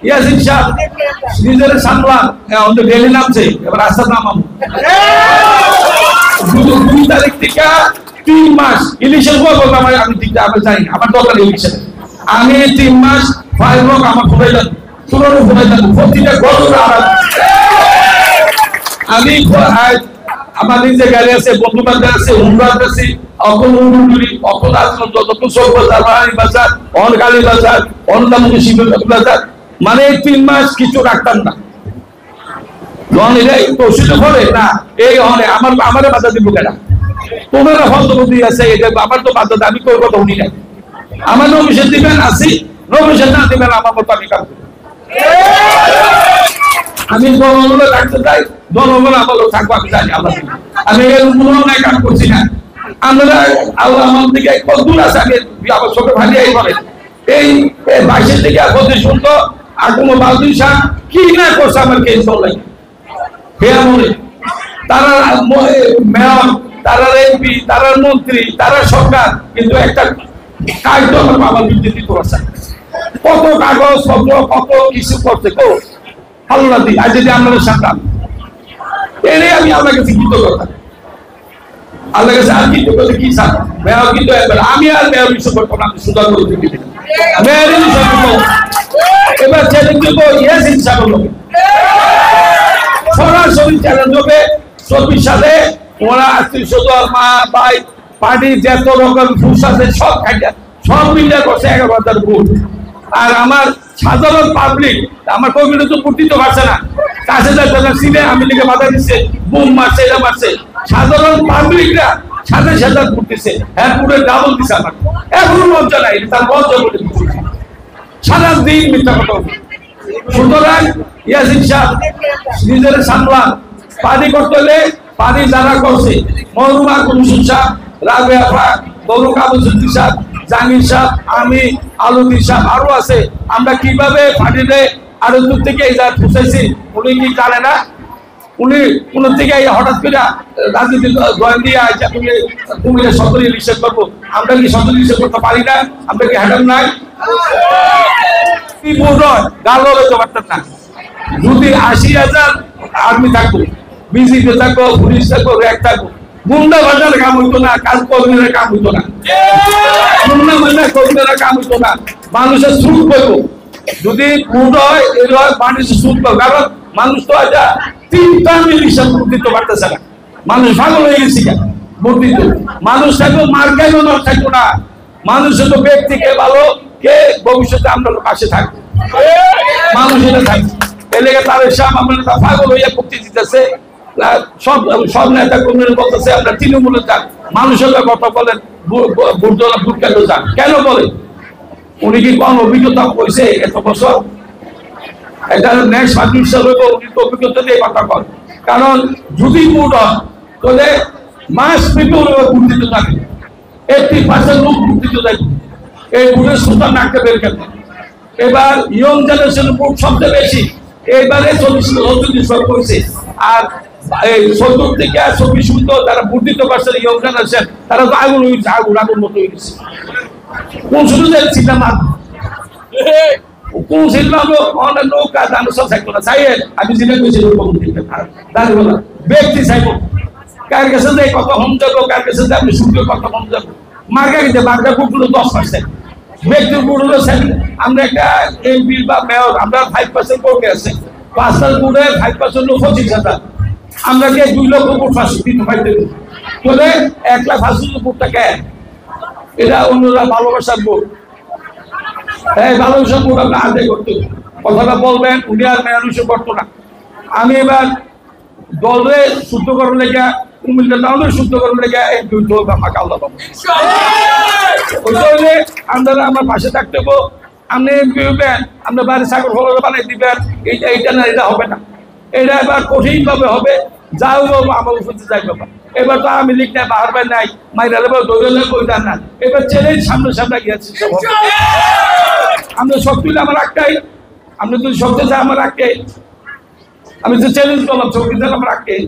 ইয়াসিন সাহেব নিজের সামলান আমাদের ডেলি নামছে এবার রাস্তা নামাবো 2 তারিখ থেকে 3 মাস ইলেকশন করবো আমি ঠিক আমি জানি না আমার দরকার ইলেকশন আমি 3 মাস 5 লোক আমার ঘুরে যান পুরনো ঘুরে যান প্রতিটা গল্প আমি আমার নিজে গাড়ি আছে বন্ধু বান্ধব আছে উমরাত আছে অকল উন্নয়ন অকল আসন যত সব বাজার অনকালী বাজার অন্যান্য শিবির বাজার মানে 3 মাস কিছু রাখতাম না যখন এটাই প্রসিদ্ধ করে না এই হলে আমার বাধা দিব কেনা তোমার হন্তবুদ্ধি আছে এটা আমার তো বাধা আমি করবো তো উনি নাই আমার নবিশের দিবেন আসি নবিশের না দিবেন আমার মতো আমি কাজ করি আমি জনগণে থাকতে চাই জনগণ আমারও থাকবো আমি জানি আল্লাহ আমি এর উন্নয়নের কাজ করছি না আমরা আল্লাহ আমার দিকে কত দূর আছে আমি আমার ছোট ভাই এই বলে এই 22 থেকে 25 পর্যন্ত আর কোনো বালদিন সাহ কি না করছে আমার কেস চলে তারা মেয়র তারা এমপি তারা মন্ত্রী তারা সরকার কিন্তু একটা কাগজ আমার বাবার বিরুদ্ধে দিতে পারছে কত কাগজ পত্র কত কিছু করছে কো আল্লাহ দি আজ যদি আমাদের সামনে এরে আমি আপনার কাছে কৃতজ্ঞতা আল্লাহ কাছে আর কৃতজ্ঞতা কি চান মেয়র কিন্তু একবার আমি আর মেয়র বিষয় করবো না আমি সুন্দর করে দিতে মেয়র এবার চ্যালেঞ্জ দেবো ইয়াসিন সাহেব সরাসরি চ্যালেঞ্জ হবে 24 সালে ওরা আত্মীয় স্বজন মা ভাই পার্টি যত রকম ফুস আছে সব খাইয়া সব মিলিয়ে করছে 11,000 ভোট আর আমার সাধারণ পাবলিক আমার কর্মীরা তো ভোট দিতে পারছে না কাছে যাচ্ছে না সিনে আমি লিখে বাধা দিচ্ছে বুম মারছে এটা মারছে সাধারণ পাবলিকরা সাথে সাথে ভোট দিচ্ছে হ্যাঁ পুরো ডাবল দিচ্ছে আমার এখনো লজ্জা নাই তার লজ্জা বলে দিচ্ছে সারা দিন মিথ্যা কথা সুতরাং ইয়াসিন সাহেব নিজের সামলান পানি করতে হলে পানি যারা করছে মরুমা কুলসুম সাহেব রাবেয়া খান বরুক আবুল সুদ্দি সাহেব জাহাঙ্গীর সাহেব আমি আলমগীর সাহেব আরো আছে আমরা কিভাবে পানিতে আরো দূর থেকে এই জায়গায় পৌঁছাইছি উনি কি জানে না উনি কোন থেকে হঠাৎ করে রাজনীতি জয়েন দিয়ে আইসা তুমি সদর ইলেকশন করবো আমরা কি সদর ইলেকশন করতে পারি না আমরা কি হ্যাডাম নাই যদি 80,000 আর্মি থাকবো বিজিবি থাকবো পুলিশ থাকবো র্যাব থাকবো গুন্ডা বাজার কাম হইতো না কাজ কর্মীরা কাম হইতো না গুন্ডা বাজার কর্মীরা কাম হইতো না মানুষের সুদ পাইব যদি ভোট হয় এই মানুষের সুদ পাবো কারণ মানুষ তো আজ 3টা মিলিশন ভোট দিতে পারতেছে না মানুষ ভালো হয়ে গেছে কেন ভোট দিত মানুষ থাকবো মার্কাই মানুষ থাকবো না মানুষের তো ব্যক্তিকে ভালো কে ভবিষ্যতে আমরা পাশে থাকবো মানুষ এটা থাকবে এলাকা তাদের সাম আমরা পাগল হইয়া মুক্তি দিতেছে সব সব নেতা কর্মীরা বলতেছে আমরা তৃণমূলে যান মানুষের কথা বলেন ভোট কেন যান কেন বলে উনি কি কোন অভিজ্ঞতা হয়েছে এত বছর এটা নেক্সট পার্টি হিসাবে উনি তো অভিজ্ঞতা দিয়ে কথা বল কারণ যদি ভোট হয় তাহলে মাস পিপল ভোট দিতে থাকে 80% লোক ভোট দিতে থাকে এই ভোটের সুতার নাকতে বের কেন এবার ইয়ং জেনারেশনের ভোট সবচেয়ে বেশি এইবারে 40 করেছে আর এই 70 থেকে 24 পর্যন্ত যারা ভোট দিতে পারছে ইয়ং জেনারেশন তারা তো আগুন হয়েছে আগুন মতো হয়ে গেছে কোন শুধু চিন্তা মার কোন সিনেমা অনেক নৌকা দানো সব থাকতো না চাই আমি জিনে কইছি ব্যক্তি চাইব কার কাছে যে কত হোম যাবো কার কাছে যে আপনি শুনতে কত হোম যাবো মার্কা কিন্তু মার্কা ভোট হলো 10% ব্যক্তির ভোট হলো 7 আমরা একটা এমপি বা মেয়র আমরা 5% ভোট আছে 5 ভোটে 5% হলো 25,000 আমরা কি 2 লক্ষ ভোট পাচ্ছি দিতে পাইতে বলে 1 লাখ 50 ভোটটা কে এটা অন্যরা ভালোবাসার ভোট এই ভালোবাসার ভোট আমরা আদায় করতে কথাটা বলবেন উনি আর মেয়র হিসেবে করতো না আমি এবার দলে শুদ্ধ করার লেগে কুমিল্লা টাউনে শুদ্ধ করার লেগে এই 2 লোক আমাকে আল্লাহ পাবো ওইটা আমরা আমার পাশে থাকতে হবো আপনি এমপি হবেন আপনার বাড়ি সাগর ফল বানাই দিবেন এইটা না এটা হবে না এটা এবার কঠিন ভাবে হবে যাও আমার উপরে যাই বাবা এবার তো আমি লিখ নাই বাহার নাই মাইরা লেবার দৌড়লে কইতাম না এবার চ্যালেঞ্জ সামনে গিয়েছি আমরা শক্তি আমার একটাই আপনি যদি শক্তি চাই আমার একটাই আমি তো চ্যালেঞ্জ করলাম শক্তি আমার একটাই